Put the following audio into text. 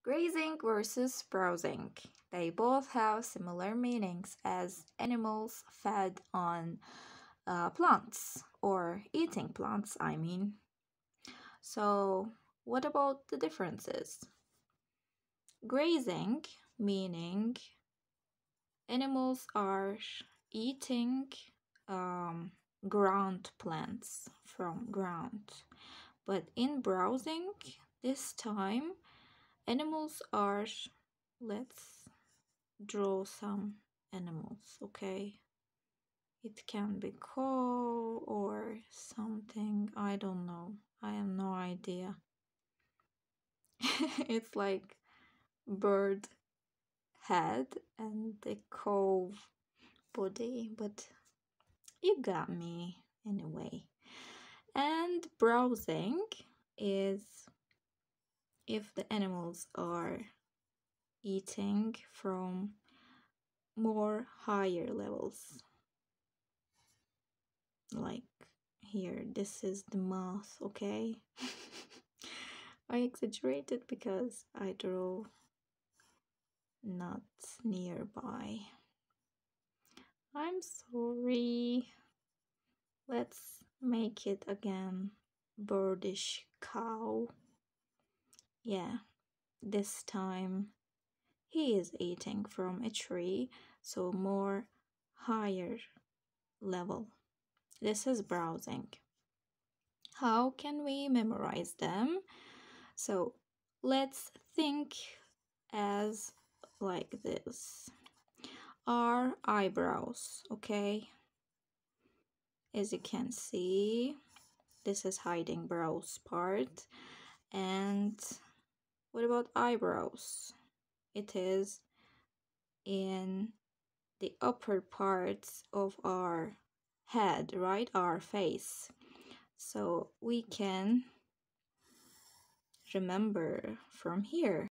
Grazing versus browsing. They both have similar meanings as animals fed on plants or eating plants, I mean. So, what about the differences? Grazing, meaning animals are eating um, ground plants from ground. But in browsing, this time animals are, let's draw some animals, okay? It can be cow or something, I don't know. I have no idea. It's like bird head and the cow body, but you got me anyway. And browsing is if the animals are eating from more higher levels. Like here, this is the mouth, okay? I exaggerated because I draw not nearby. I'm sorry. Let's make it again. Birdish cow. Yeah, this time he is eating from a tree, so more higher level. This is browsing. How can we memorize them? So let's think as like this. Our eyebrows, okay? As you can see, this is hiding brows part. And what about eyebrows? It is in the upper parts of our head, right? Our face. So we can remember from here.